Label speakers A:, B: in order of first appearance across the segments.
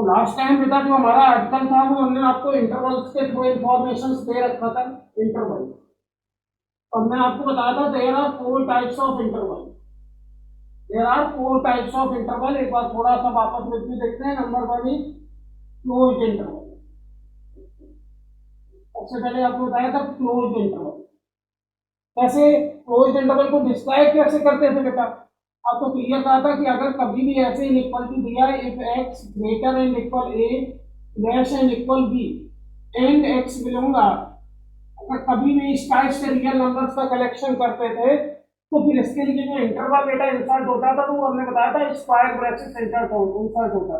A: Last time बेटा जो हमारा आर्टिकल था वो हमने आपको इंटरवल्स के थ्रू इंफॉर्मेशन दे रखा था। इंटरवल और मैं आपको बताया था there are four types of interval. There are four types of interval. एक बार थोड़ा सा वापस रिव्यू देखते हैं। Number one is closed interval. सबसे पहले आपको बताया था क्लोज्ड इंटरवल। कैसे क्लोज्ड इंटरवल को डिस्क्राइब कैसे करते थे बेटा? आपको क्लियर कहा था कि अगर कभी भी ऐसे इनइक्वालिटी दिया है, if x greater and equal a less and equal b and x belong R, अगर कभी भी इस टाइप से रियल नंबर्स का कलेक्शन करते थे तो फिर इसके लिए जो इंटरवल बेटा इंसर्ट होता था तो वो हमने बताया था स्क्वायर ब्रैकेट इंसर्ट होता था।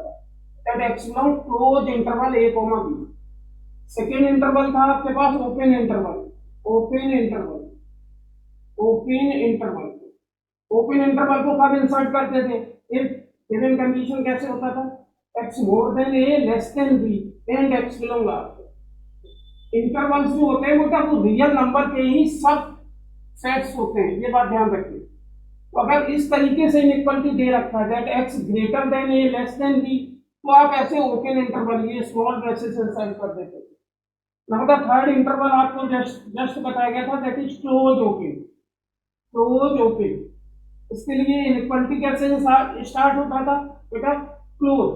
A: That X belong close interval A comma B. Second interval था आपके पास open interval. Open interval open interval open interval को कब इंसर्ट करते थे? इफ गिवन कंडीशन कैसे होता था? x more than a less than b and x belong r। Intervals जो होते हैं बेटा वो रियल नंबर के ही सब सेट्स होते हैं, ये बात ध्यान रखिए। तो अगर इस तरीके से इनइक्वालिटी दे रखा है that x greater than a less than b, तो आप ऐसे ओपन इंटरवल ये स्मॉल ब्रैकेट्स इंसर्ट कर देते थे। नंबर थर्ड इंटरवल आपको जस्ट बताया गया था that is close open. Close open इसके लिए इनइक्वालिटी कैसे स्टार्ट होता था बेटा? क्लोज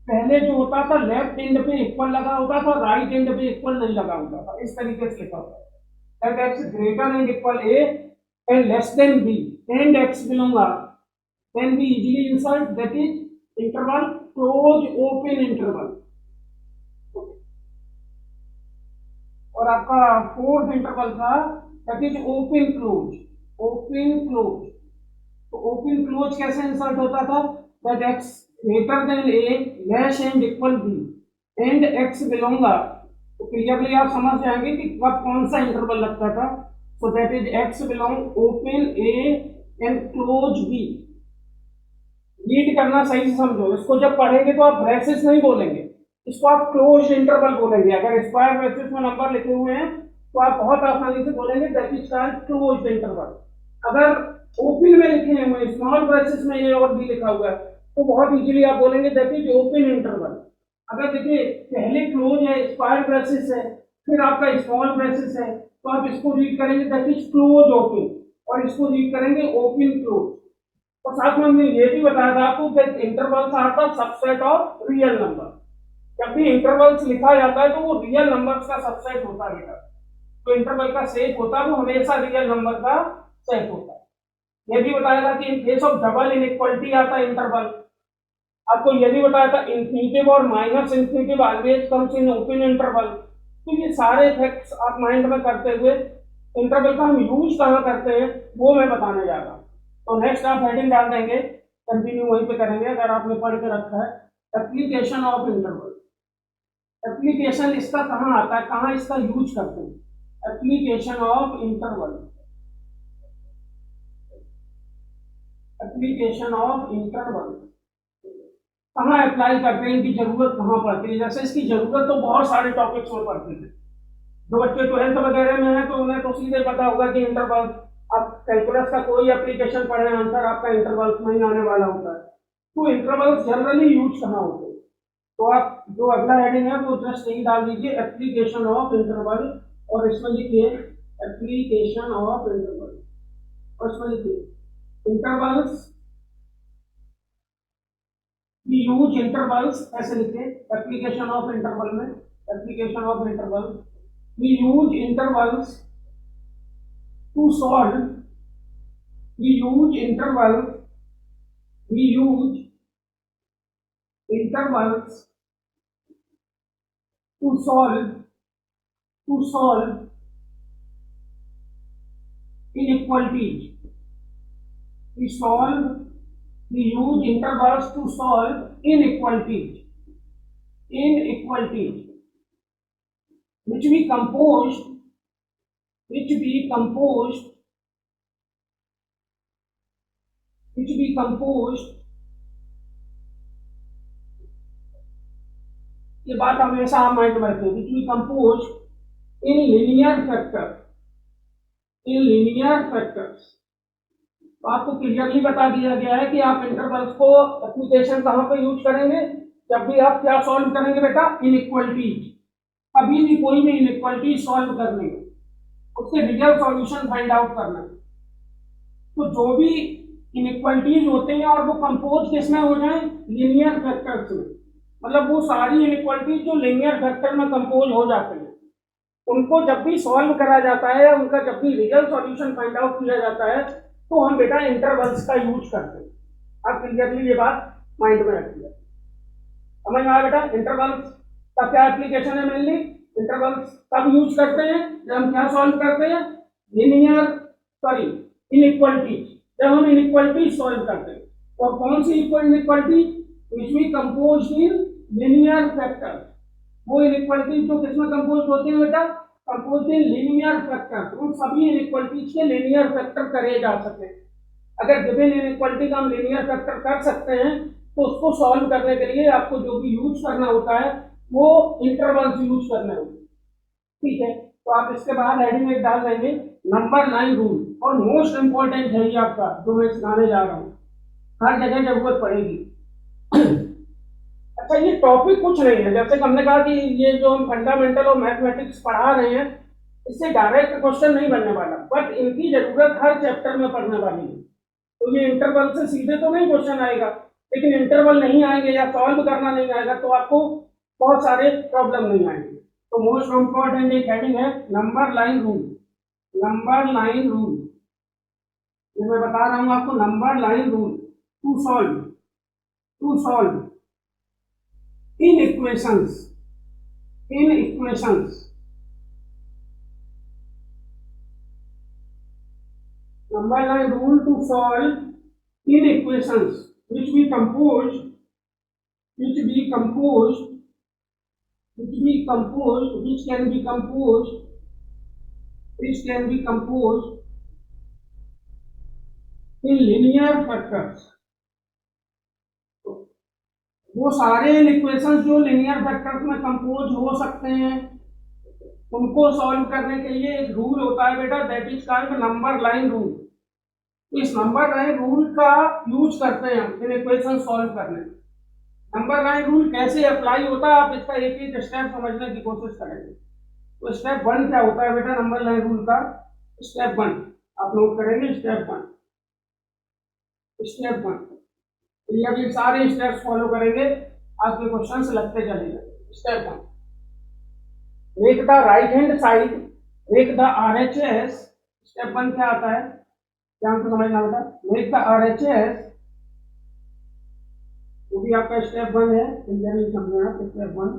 A: पहले जो होता था लेफ्ट एंड पे इक्वल लगा होता था, राइट एंड पे इक्वल नहीं लगा होता था। इस तरीके से लिखा होता है that x greater and equal a and less than b and x belong R, then be easily insert that is interval close open interval. और आपका फोर्थ इंटरवल था that is open close. Open close तो open close कैसे insert होता था? That x greater than a less and equal b and x belong R. तो clearly आप समझ जाएंगे कि कब कौन सा इंटरवल लगता था। So that is x belong open a and close b. Read करना सही से समझो, इसको जब पढ़ेंगे तो आप ब्रैकेट्स नहीं बोलेंगे, इसको आप क्लोज इंटरवल बोलेंगे। अगर स्क्वायर ब्रैकेट्स में नंबर लिखे हुए हैं तो आप बहुत आसानी से बोलेंगे that is called closed interval. अगर ओपन में लिखे हुए स्मॉल ब्रैकेट्स में ये और भी लिखा हुआ है तो बहुत इजीली आप बोलेंगे दैट इज ओपन इंटरवल। अगर देखिए पहले क्लोज है, स्क्वायर ब्रैकेट्स है, फिर आपका स्मॉल ब्रैकेट्स है, तो आप इसको रीड करेंगे दैट इज क्लोज ओपन और इसको रीड करेंगे ओपन क्लोज। और साथ में हमने ये भी बताया था आपको कि intervals are the subset of real number. जब भी इंटरवल्स लिखा जाता है तो वो रियल नंबर्स का सबसेट होता है बेटा। तो इंटरवल का सेट होता है वो हमेशा रियल नंबर का सेट होता है। ये भी बताया था कि in case of double inequality आता है इंटरवल। आपको ये भी बताया था इंफिनिटिव और minus infinitive always comes in open interval. तो ये सारे इफेक्ट्स आप माइंड में करते हुए इंटरवल का हम यूज कहाँ करते हैं वो मैं बताने जा रहा हूँ। तो नेक्स्ट आप हेडिंग डाल देंगे, कंटिन्यू वहीं पे करेंगे अगर आपने पढ़ के रखा है। Application of interval. एप्लीकेशन इसका कहाँ आता है, कहाँ इसका यूज करते हैं? Application of interval. Application of interval कहाँ अप्लाई करते हैं, इनकी जरूरत कहाँ पड़ती है? जैसे इसकी जरूरत तो बहुत सारे टॉपिक्स में पड़ती है। जो बच्चे 12th वगैरह में है तो उन्हें तो सीधे पता होगा कि इंटरवल, आप कैलकुलस का कोई एप्लीकेशन पढ़े आंसर आपका इंटरवल्स में ही आने वाला होता है। तो इंटरवल्स जनरली यूज कहाँ होते हैं? तो आप जो अगला हेडिंग है वो जस्ट यही डाल दीजिए एप्लीकेशन ऑफ इंटरवल और इसमें लिखिए एप्लीकेशन ऑफ इंटरवल और इसमें लिखिए इंटरवल्स वी यूज इंटरवल्स। ऐसे लिखिए एप्लीकेशन ऑफ इंटरवल में, application of interval we use intervals to solve, we use interval, we use intervals to solve inequalities. We use intervals to solve inequalities which we composed ये बात हमेशा आप mind में रखें, which we composed in linear factors। तो आपको clearly बता दिया गया है कि आप इंटरवल्स को एप्लीकेशन कहाँ पे यूज करेंगे? जब भी आप क्या सॉल्व करेंगे बेटा, इनइक्वालिटीज, कभी भी कोई भी इनइक्वालिटी सॉल्व करनी है, उसके रियल सॉल्यूशन फाइंड आउट करना है। तो जो भी इनइक्वालिटीज होते हैं और वो कंपोज किसमें हो जाए, लीनियर फैक्टर्स में, मतलब वो सारी इनइक्वालिटीज जो लीनियर फैक्टर में कंपोज हो जाते हैं, उनको जब भी सॉल्व करा जाता है, उनका जब भी रियल सॉल्यूशन फाइंड आउट किया जाता है, तो हम बेटा इंटरवल्स का यूज करते हैं। आप क्लियरली ये बात माइंड में रखिए। समझ में आया बेटा, इंटरवल्स का क्या एप्लीकेशन है मेनली, इंटरवल्स कब यूज करते हैं, जब हम क्या सॉल्व करते हैं, लीनियर सॉरी इनइक्वालिटीज, जब हम इनइक्वालिटी सॉल्व करते हैं। और कौन सी inequality, which we compose in linear factor, वो इनइक्वालिटीज जो किसमें कंपोज होती है बेटा, कंपोज इन लीनियर फैक्टर, उन सभी इनइक्वालिटीज के लीनियर फैक्टर करे जा सकते हैं। अगर गिवन इनइक्वालिटी का हम लीनियर फैक्टर कर सकते हैं, तो उसको सॉल्व करने के लिए आपको जो भी यूज करना होता है वो इंटरवल्स यूज करने होते हैं। ठीक है, तो आप इसके बाद हेडिंग एक डाल देंगे नंबर 9 रूल, और मोस्ट इंपॉर्टेंट है ये आपका जो मैं सिखाने जा रहा हूँ, हर जगह जरूरत पड़ेगी। अच्छा, ये टॉपिक कुछ नहीं है, जैसे हमने कहा कि ये जो हम फंडामेंटल और मैथमेटिक्स पढ़ा रहे हैं, इससे डायरेक्ट क्वेश्चन नहीं बनने वाला, बट इनकी जरूरत हर चैप्टर में पढ़ने वाली है। तो ये इंटरवल से सीधे तो नहीं क्वेश्चन आएगा, लेकिन इंटरवल नहीं आएंगे या सॉल्व करना नहीं आएगा तो आपको बहुत सारे प्रॉब्लम नहीं आएंगे। तो मोस्ट इंपॉर्टेंट एक हेडिंग है number line rule, number line rule, ये मैं बता रहा हूं आपको, number line rule to solve in equations, in equations, number line rule to solve in equations which we compose, which we composed, which we composed, which can be composed, which can be composed in linear factors। वो सारे equations जो linear factors में compose हो सकते हैं, उनको solve करने के लिए एक रूल होता है बेटा, that is called number line rule. इस नंबर लाइन रूल का यूज करते हैं हम इन इक्वेशन सॉल्व करने। नंबर लाइन रूल कैसे अप्लाई होता है, आप इसका एक एक स्टेप समझने की कोशिश करेंगे। तो स्टेप 1 क्या होता है बेटा नंबर लाइन रूल का, स्टेप 1 आप नोट करेंगे, स्टेप 1, स्टेप 1, ये अभी सारे स्टेप्स फॉलो करेंगे, आपके क्वेश्चंस लगते चलेंगे। Step 1, make the right hand side, make the RHS. Step 1 क्या आता है, क्या हमको समझना होता है, मेक द आरएचएस, वो भी आपका स्टेप 1 है, क्लियरली समझना आप स्टेप 1।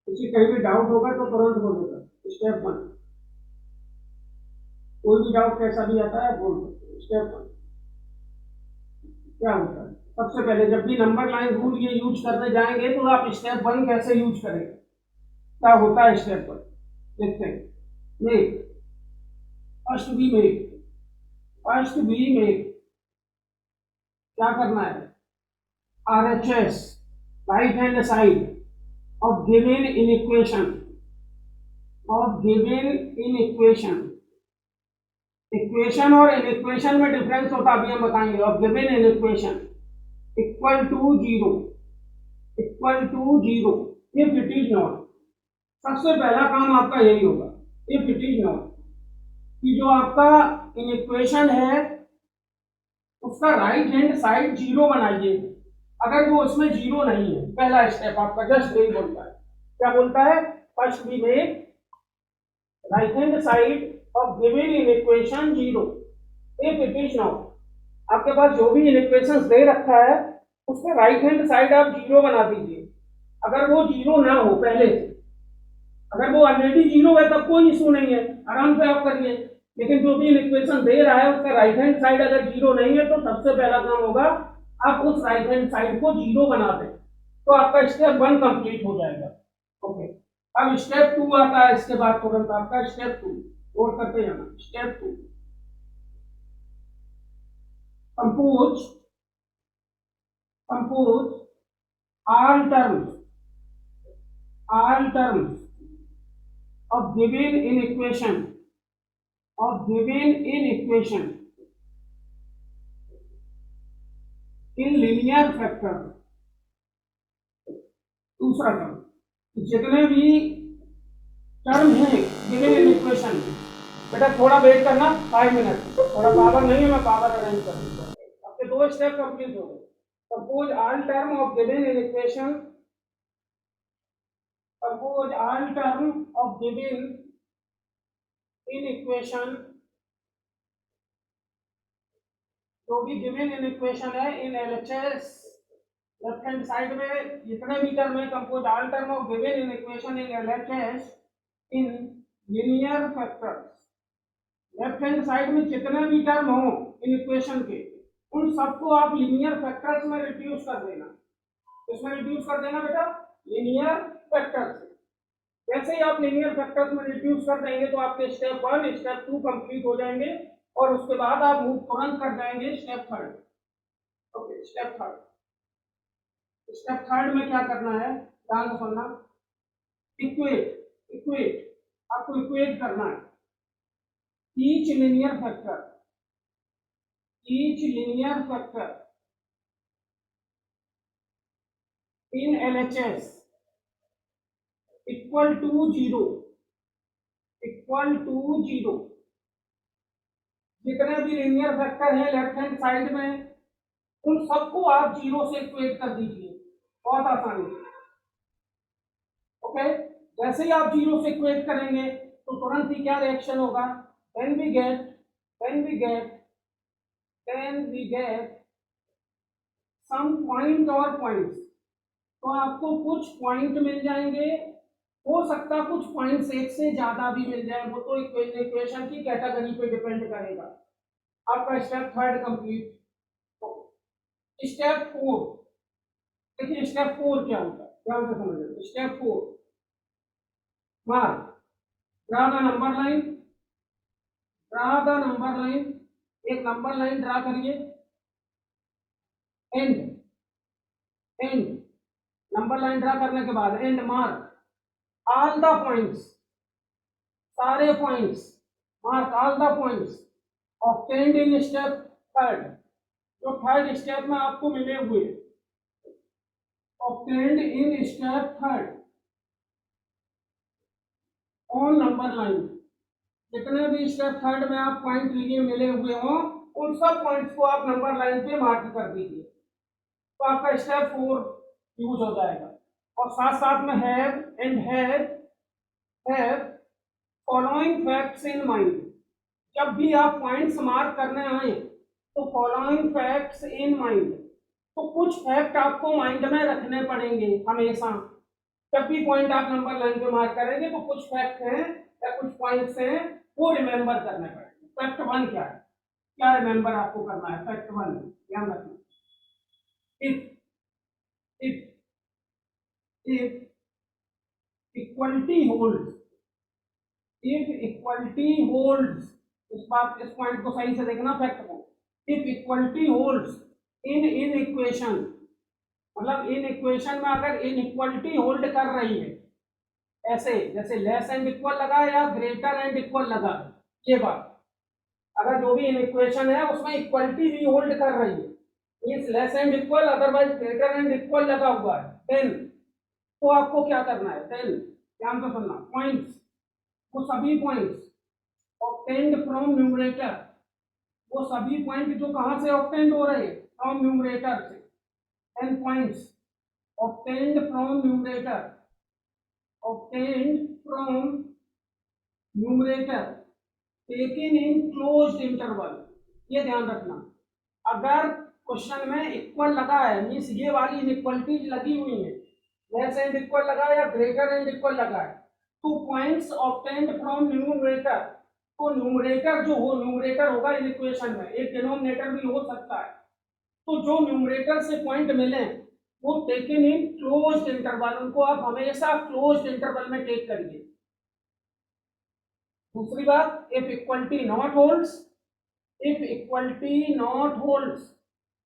A: किसी कहीं भी डाउट होगा तो तुरंत बोलेगा, स्टेप 1, कोई भी डाउट कैसा भी आता है बोल सकते। स्टेप 1 क्या होता है, सबसे पहले जब भी नंबर लाइन रूल ये यूज करने जाएंगे तो आप स्टेप 1 कैसे यूज करेंगे, क्या होता है स्टेप 1, देखते हैं। Make, first B make, first B make, क्या करना है, RHS right hand side of given in equation, of given in equation, equation और इन इक्वेशन में डिफरेंस होता है, अभी हम बताएंगे। Of given in equation equal to zero, equal to zero, if it is not, सबसे पहला काम आपका यही होगा, इफ इट इज नॉट, कि जो आपका इन इक्वेशन है उसका राइट हैंड साइड जीरो बनाइए। अगर वो उसमें जीरो नहीं है, पहला स्टेप आपका जस्ट यही बोलता है, क्या बोलता है, first we make right hand side of given in equation zero, if it is not, आपके पास जो भी इन इक्वेशंस दे रखा है उसमें राइट हैंड साइड आप जीरो बना दीजिए। अगर वो जीरो ना हो पहले से, अगर वो ऑलरेडी जीरो है तब कोई इशू नहीं है, आराम से आप करिए, लेकिन जो भी इन इक्वेशन दे रहा है उसका राइट हैंड साइड अगर जीरो नहीं है तो सबसे पहला काम होगा आप उस राइट हैंड साइड को जीरो बना दें, तो आपका स्टेप 1 कंप्लीट हो जाएगा। ओके, अब स्टेप 2 आता है इसके बाद तुरंत आपका स्टेप 2, नोट करते जाना। Step 2, compose, compose all terms, all terms of given in equation, of given in equation, in linear factor, दूसरा टर्म, जितने भी टर्म है गिवन इन इक्वेशन, बेटा थोड़ा वेट करना 5 मिनट, थोड़ा पावर नहीं है, मैं पावर अरेंज कर दूंगा। आपके 2 स्टेप कंप्लीट हो गए। Suppose all term of given in equation, suppose all term of given in equation, जो भी गिवन इन इक्वेशन है इन एलएचएस, लेफ्ट हैंड साइड में जितने भी टर्म है, compose all term of given in equation in LHS in linear factors. Left hand side में जितने भी टर्म हो इन इक्वेशन के, उन सबको आप लीनियर फैक्टर्स में रिड्यूस कर देना। इसमें रिड्यूस कर देना बेटा लीनियर फैक्टर्स। जैसे ही आप लीनियर फैक्टर्स में रिड्यूस कर देंगे तो आपके स्टेप 1 स्टेप 2 कंप्लीट हो जाएंगे, और उसके बाद आप मूव तुरंत कर जाएंगे स्टेप 3। ओके, स्टेप 3, स्टेप 3 में क्या करना है, ध्यान से सुनना। इक्वेट, इक्वेट, आपको इक्वेट करना है each linear factor, each linear factor in LHS equal to 0, equal to 0। जितने भी लीनियर फैक्टर है लेफ्ट हैंड साइड में, उन सबको आप 0 से इक्वेट कर दीजिए, बहुत आसानी से। ओके, जैसे ही आप 0 से इक्वेट करेंगे तो तुरंत ही क्या रिएक्शन होगा, then we get some point or points, तो आपको कुछ पॉइंट मिल जाएंगे, हो सकता कुछ पॉइंट्स एक से ज्यादा भी मिल जाए, वो तो इक्वेशन की कैटेगरी पे डिपेंड करेगा। आपका स्टेप 3 कंप्लीट। स्टेप 4, देखिए स्टेप 4 क्या होता है, ध्यान से समझिए। Step 4, mark, draw the number line, draw the number line, एक नंबर लाइन ड्रा करिए, and, and number line draw करने के बाद and mark all the points, सारे points, mark all the points obtained in step 3, जो 3rd step में आपको मिले हुए, obtained in step 3 on number line. जितने भी स्टेप 3 में आप पॉइंट लिए मिले हुए हो, उन सब पॉइंट्स को आप नंबर लाइन पे मार्क कर दीजिए, तो आपका स्टेप 4 यूज हो जाएगा। और साथ साथ में have and have following facts in mind. जब भी आप पॉइंट्स मार्क करने आए तो फॉलोइंग फैक्ट्स इन माइंड, तो कुछ फैक्ट आपको माइंड में रखने पड़ेंगे हमेशा। जब भी पॉइंट आप नंबर लाइन पे मार्क करेंगे तो कुछ फैक्ट हैं या कुछ पॉइंट्स हैं, वो रिमेंबर करने पड़ेंगे। फैक्ट 1 क्या है, क्या रिमेंबर आपको करना है, फैक्ट 1 ध्यान रखना। if if equality holds, if equality holds, इस बात, इस पॉइंट को सही से देखना फैक्ट को। if equality holds in equation, मतलब इन इक्वेशन में अगर इनइक्वालिटी होल्ड कर रही है, ऐसे जैसे लेस एंड इक्वल लगा या ग्रेटर एंड इक्वल लगा, ये बात, अगर जो भी इन इक्वेशन है उसमें इक्वलिटी भी होल्ड कर रही है, means less and equal otherwise greater and equal लगा हुआ है, देन तो आपको क्या करना है, देन ध्यान से सुनना, पॉइंट्स, वो सभी पॉइंट्स ऑब्टेन्ड फ्रॉम न्यूमरेटर, वो सभी पॉइंट जो कहां से ऑब्टेन्ड हो रहे हैं, फ्रॉम न्यूमरेटर से, and points obtained from numerator, obtained from numerator taken in closed interval। ये ध्यान रखना, अगर क्वेश्चन में इक्वल लगा है, मीन्स ये वाली इनइक्वालिटीज लगी हुई है, लेस एंड इक्वल लगा है या ग्रेटर एंड इक्वल लगा है, तो पॉइंट्स ऑब्टेन्ड फ्रॉम न्यूमरेटर, तो न्यूमरेटर जो हो, न्यूमरेटर होगा इन इक्वेशन में, एक डिनोमिनेटर भी हो सकता है, तो जो न्यूमरेटर से पॉइंट मिले वो टेकन इन क्लोज्ड इंटरवल, उनको आप हमेशा क्लोज्ड इंटरवल में टेक करिए। दूसरी बात, if equality not holds, if equality not holds,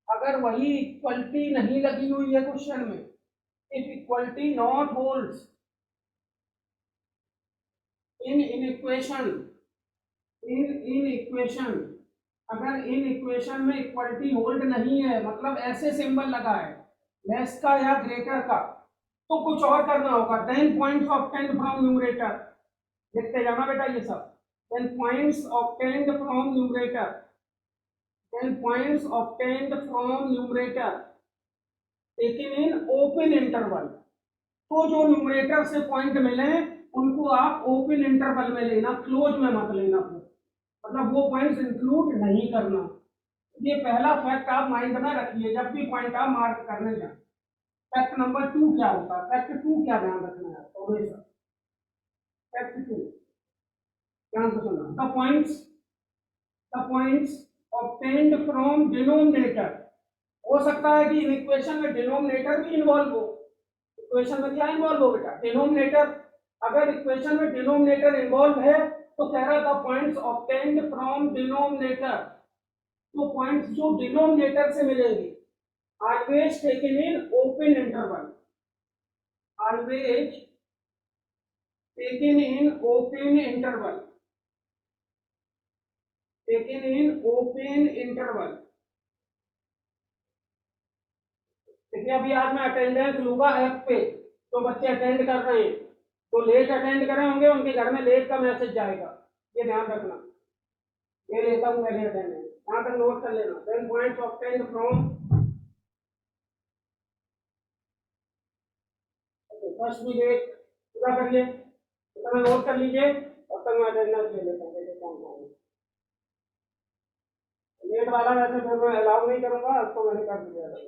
A: अगर वही इक्वलिटी नहीं लगी हुई है क्वेश्चन में, if equality not holds in equation अगर इन इक्वेशन में इक्वलिटी होल्ड नहीं है, मतलब ऐसे सिंबल लगा है लेस का या ग्रेटर का, तो कुछ और करना होगा। 10 पॉइंट्स ऑब्टेन्ड फ्रॉम न्यूमरेटर, लिखते जाना बेटा ये सब। 10 points obtained from numerator, 10 points obtained from numerator taken in open interval. तो जो न्यूमरेटर से पॉइंट मिले उनको आप ओपन इंटरवल में लेना, क्लोज में मत लेना, मतलब वो पॉइंट्स इंक्लूड नहीं करना। ये पहला फैक्ट आप माइंड में रखिए जब भी पॉइंट आप मार्क करने जाए। फैक्ट नंबर 2 क्या होता है? फैक्ट 2 क्या ध्यान रखना है आपको हमेशा? फैक्ट 2 ध्यान से सुनना। The points obtained from denominator. हो सकता है कि इन इक्वेशन में डिनोमिनेटर भी इन्वॉल्व हो। इक्वेशन में क्या इन्वॉल्व हो बेटा? डिनोमिनेटर। अगर इक्वेशन में डिनोमिनेटर इन्वॉल्व है तो कह रहा था पॉइंट्स ऑब्टेन्ड फ्रॉम डिनोमिनेटर, तो पॉइंट्स जो डिनोमिनेटर से मिलेंगे always taken in open interval, always taken in open interval, taken in open interval. देखिए अभी आज मैं अटेंडेंस लूंगा ऐप पे, तो बच्चे अटेंड कर रहे हैं, तो लेट अटेंड करे होंगे उनके घर में लेट का मैसेज जाएगा, ये ध्यान रखना। ये लेता हूँ पहले अटेंडेंस, यहाँ तक नोट कर लेना। 10 पॉइंट्स ऑब्टेन्ड फ्रॉम, फर्स्ट भी लेट पूरा करिए, इतना नोट कर लीजिए और तब मैं अटेंडेंस ले लेता हूँ। लेट वाला वैसे फिर मैं अलाउ नहीं करूंगा, उसको मैंने कर दिया था।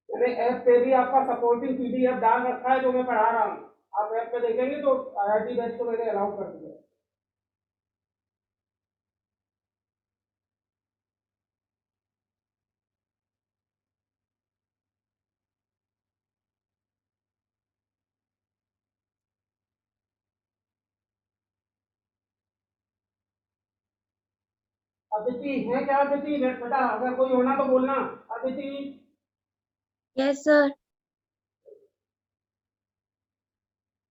A: मैंने ऐप पे भी आपका सपोर्टिंग पीडीएफ डाल रखा है जो मैं पढ़ा रहा हूँ, आप ऐप पे देखेंगे तो आईआईटी बैच को मैंने अलाउ कर दिया। अदिति है क्या? अदिति बेटा अगर कोई होना तो बोलना। अदिति।
B: Yes sir.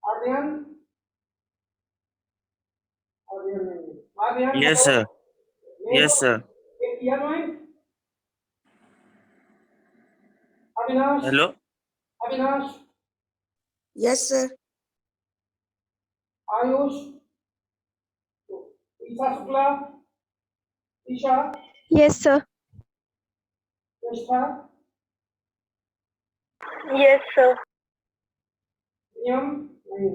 A: आर्यन, आर्यन नहीं, Aryan
C: yes
A: hello.
C: Sir. Yes sir.
A: Avinash,
C: hello.
A: Avinash,
B: yes sir.
A: Ayush, Isha Shukla, Isha,
B: yes sir.
A: Nishtha,
B: yes sir.
A: नियम नहीं,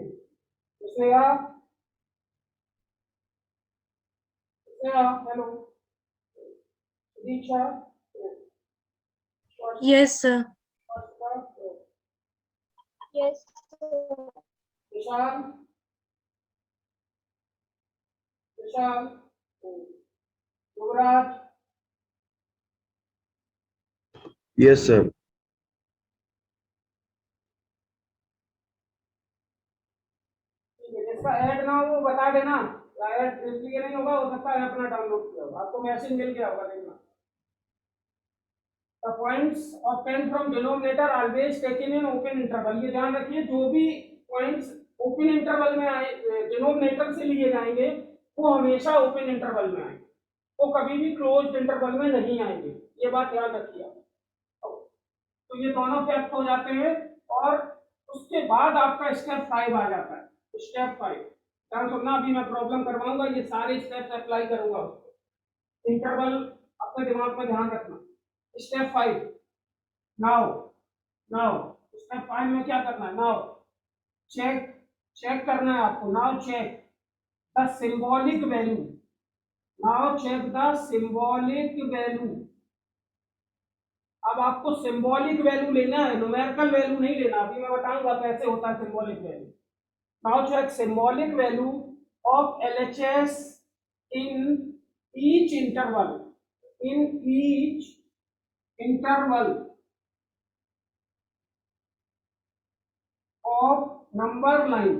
A: Sneha, Sneha hello, Diksha,
B: yes sir.
A: स्वास्थ्य,
B: yes sir.
A: Vishal, Vishal, Yuvraj,
D: yes sir.
A: जिसका ऐड ना हो वो बता देना, ऐड इसलिए नहीं होगा, हो सकता है अपना डाउनलोड किया होगा, आपको मैसेज मिल गया होगा, देखना। The points obtained from denominator always taken in open interval। ये ध्यान रखिए जो भी पॉइंट्स ओपन इंटरवल में आए, डिनोमिनेटर से लिए जाएंगे वो हमेशा ओपन इंटरवल में आएंगे, वो कभी भी क्लोज्ड इंटरवल में नहीं आएंगे, ये बात ध्यान रखिए। तो ये दोनों फैक्ट हो जाते हैं और उसके बाद आपका स्टेप 5 आ जाता है। स्टेप 5 ध्यान सुनना, अभी मैं प्रॉब्लम करवाऊंगा, ये सारे स्टेप्स अप्लाई करूंगा। इंटरवल अपने दिमाग में ध्यान रखना। स्टेप 5 नाउ, नाउ स्टेप 5 में क्या करना है? नाउ चेक, चेक करना है आपको। Now check the symbolic value, now check the symbolic value. अब आपको सिंबॉलिक वैल्यू लेना है, न्यूमेरिकल वैल्यू नहीं लेना, अभी मैं बताऊंगा कैसे होता है symbolic value. Now check symbolic value of LHS in each interval, in each interval of number line,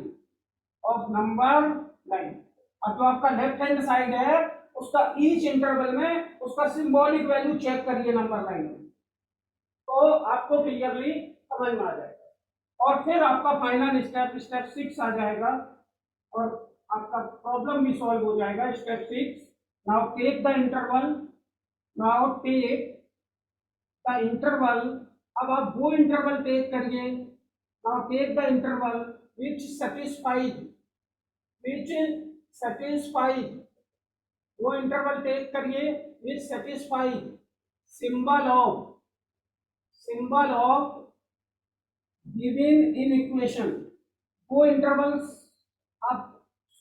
A: of number line. अब जो आपका लेफ्ट हैंड साइड है उसका ईच इंटरवल में उसका सिंबॉलिक वैल्यू चेक करिए नंबर लाइन में, तो आपको क्लियरली समझ में आ जाएगा। और फिर आपका फाइनल स्टेप स्टेप 6 आ जाएगा और आपका प्रॉब्लम भी सॉल्व हो जाएगा। Step 6, now take the interval, now take the interval, अब आप वो इंटरवल टेक करिए, now take the interval which satisfies, which satisfies, वो इंटरवल टेक करिए which satisfies symbol of given in equation, वो इंटरवल्स आप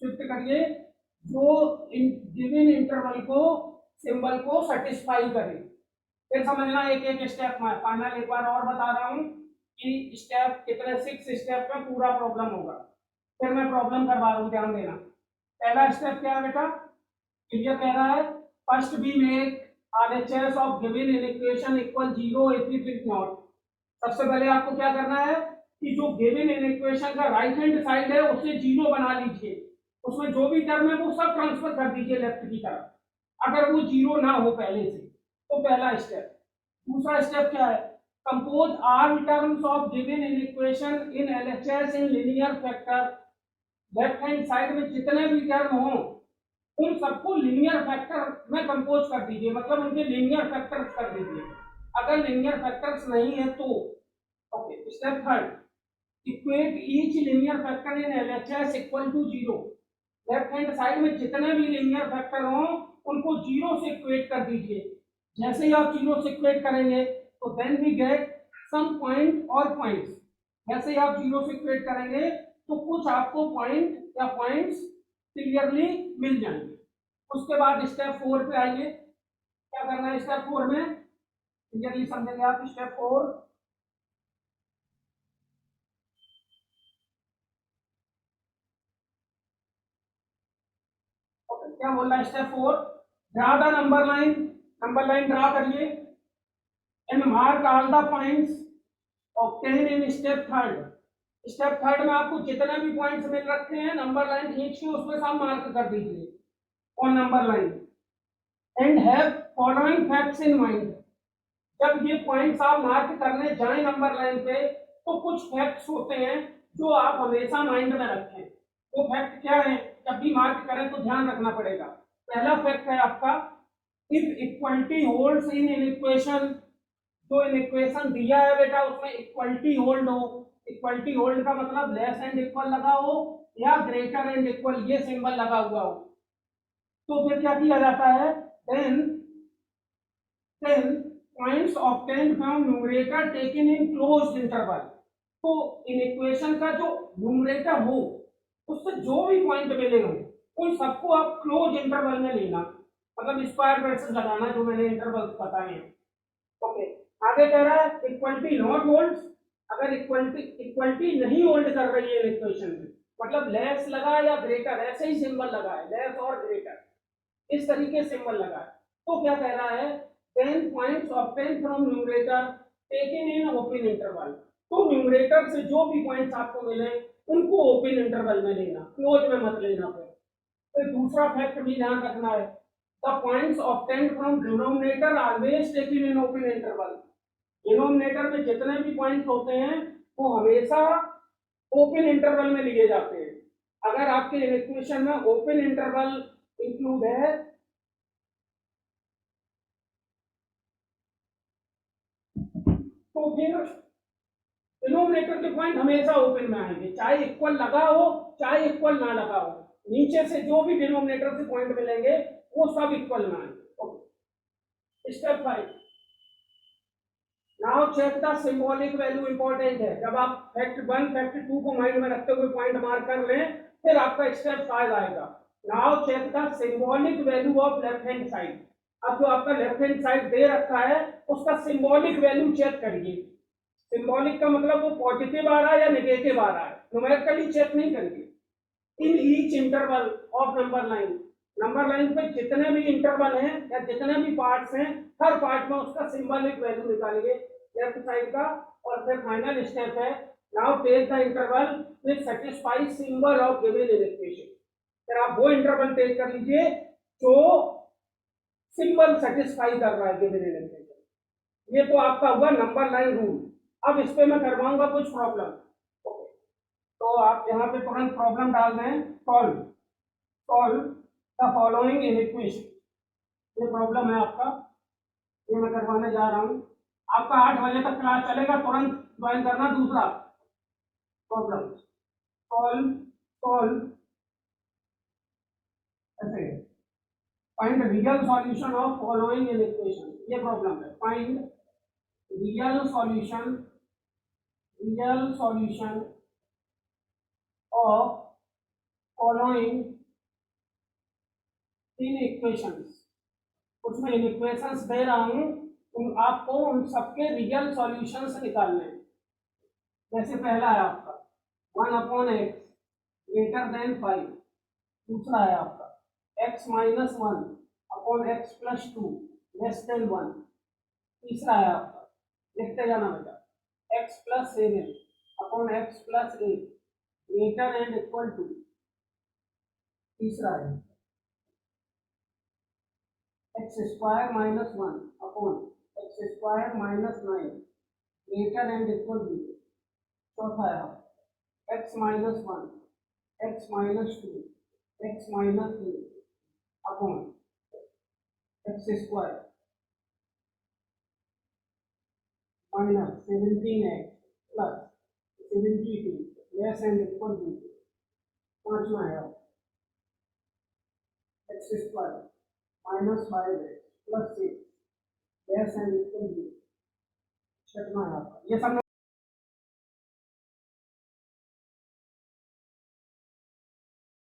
A: शिफ्ट करिए जो गिवन इंटरवल को सिंबल को सेटिस्फाई करे। फिर समझना एक एक स्टेप में, फाइनल एक बार और बता रहा हूँ कि स्टेप कितने 6 स्टेप में पूरा प्रॉब्लम होगा। फिर मैं प्रॉब्लम करवा रहा हूँ, ध्यान देना। पहला स्टेप क्या है बेटा, ये कह रहा है first B make RHS of given in equation equal 0 if it is not। सबसे पहले आपको क्या करना है कि जो गिवन इन इक्वेशन का राइट हैंड साइड है उसे 0 बना लीजिए, उसमें जो भी टर्म है वो सब ट्रांसफर कर दीजिए लेफ्ट की तरफ, अगर वो 0 ना हो पहले से। तो पहला स्टेप। दूसरा स्टेप क्या है, compose all terms of given in equation in LHS in linear factor. Left hand side में जितने भी टर्म हो उन सबको लीनियर फैक्टर में कंपोज कर दीजिए, मतलब उनके लीनियर फैक्टर्स कर दीजिए। अगर लीनियर फैक्टर्स नहीं है तो okay. Step third, equate each linear factor in LHS equal to 0। Left hand side में जितने भी लीनियर फैक्टर हो उनको 0 से इक्वेट कर दीजिए। जैसे ही आप 0 से इक्वेट करेंगे तो then we get some point और पॉइंट्स। जैसे ही आप 0 से इक्वेट करेंगे तो कुछ आपको पॉइंट या पॉइंट्स क्लियरली मिल जाएंगे। उसके बाद स्टेप 4 पे आइए, क्या करना है स्टेप 4 में, क्लियरली समझेंगे आप। स्टेप 4, क्या बोल रहा है step 4, draw the number line draw करिए and mark all the points obtain in step third. Step third में आपको जितने भी पॉइंट्स मिल रखे हैं नंबर लाइन खींच के उसमें सब मार्क कर दीजिए on number line and have following facts in mind. जब ये पॉइंट्स आप मार्क करने जाएं नंबर लाइन पे तो कुछ फैक्ट्स होते हैं जो आप हमेशा माइंड में रखें। वो फैक्ट क्या है, जब भी मार्क करें तो ध्यान रखना पड़ेगा। पहला फैक्ट है आपका, if equality holds in an equation, जो इन इक्वेशन दिया है बेटा उसमें इक्वलिटी होल्ड हो। इक्वलिटी होल्ड का मतलब लेस एंड इक्वल लगा हो या ग्रेटर एंड इक्वल ये सिंबल लगा हुआ हो, तो फिर क्या किया जाता है, then points obtained from numerator taken in closed interval. तो इन इक्वेशन का जो न्यूमरेटर हो उससे जो भी पॉइंट मिले हो उन सबको आप क्लोज इंटरवल में लेना, मतलब स्क्वायर ब्रैकेट्स लगाना जो मैंने इंटरवल बताए हैं। ओके, आगे कह रहा है इक्वलिटी नॉट होल्ड्स। अगर इक्वलिटी नहीं होल्ड कर रही है इक्वेशन में, मतलब लेस लगा या ग्रेटर, ऐसे ही सिंबल लगा है लेस और ग्रेटर, इस तरीके सिंबल लगा है, तो क्या कह रहा है, 10 points obtain from numerator taken in open interval. तो न्यूमरेटर से जो भी पॉइंट्स आपको मिले उनको ओपन इंटरवल में लेना, क्लोज में मत लेना। फिर दूसरा फैक्ट भी ध्यान रखना है, the points obtained from denominator always taken in open interval. Denominator में जितने भी पॉइंट्स होते हैं वो हमेशा ओपन इंटरवल में लिए जाते हैं। अगर आपके इक्वेशन में ओपन इंटरवल इंक्लूड है तो फिर डिनोमिनेटर के पॉइंट हमेशा ओपन में आएंगे, चाहे इक्वल लगा हो चाहे इक्वल ना लगा हो। नीचे से जो भी डिनोमिनेटर से पॉइंट मिलेंगे वो सब इक्वल में आएंगे। Step 5, now check the symbolic value. Important है, जब आप फैक्ट 1 फैक्ट 2 को माइंड में रखते हुए पॉइंट मार्क कर लें फिर आपका स्टेप 5 आएगा। Now check the symbolic value of left hand side. अब जो आपका लेफ्ट हैंड साइड दे रखा है उसका सिंबॉलिक वैल्यू चेक करिए। सिंबॉलिक का मतलब वो पॉजिटिव आ रहा है या नेगेटिव आ रहा है, न्यूमेरिकली चेक नहीं करिए। इन each interval of number line, number line पे जितने भी इंटरवल हैं या जितने भी पार्ट्स हैं हर पार्ट में उसका सिंबॉलिक वैल्यू निकालिए लेफ्ट साइड का। और फिर फाइनल स्टेप है, now take the interval which satisfy symbol of given in equation. फिर आप वो इंटरवल टेक कर लीजिए जो सिंबल सेटिस्फाई कर रहा है गिवन इन इक्वेशन। ये तो आपका हुआ नंबर लाइन रूल। अब इस पे मैं करवाऊंगा कुछ प्रॉब्लम। तो आप यहाँ पे तुरंत प्रॉब्लम डाल दें, solve the following in equation. ये प्रॉब्लम है आपका, ये मैं करवाने जा रहा हूँ। आपका 8 बजे तक क्लास चलेगा, तुरंत ज्वाइन करना। दूसरा प्रॉब्लम, सॉल्व ऐसे, find real solution of following in equation. ये प्रॉब्लम है, find real solution of following in equations. उसमें इन इक्वेशंस दे रहा हूं, आपको उन सबके रियल सॉल्यूशंस निकालने हैं। जैसे पहला है आपका 1/x ग्रेटर देन 5। दूसरा है आपका x minus 1/x plus 2 less than 1। तीसरा है आपका, लिखते जाना बेटा, x plus 7/x plus 8 greater and equal to. तीसरा है x square minus 1/x square minus 9 greater and equal to. चौथा है x minus 1, x minus 2, x minus 3 upon x square minus 17x plus 72 less and equal to. पांचवा है x square minus 5x plus 6 less and equal to. छठवां है आपका, ये सब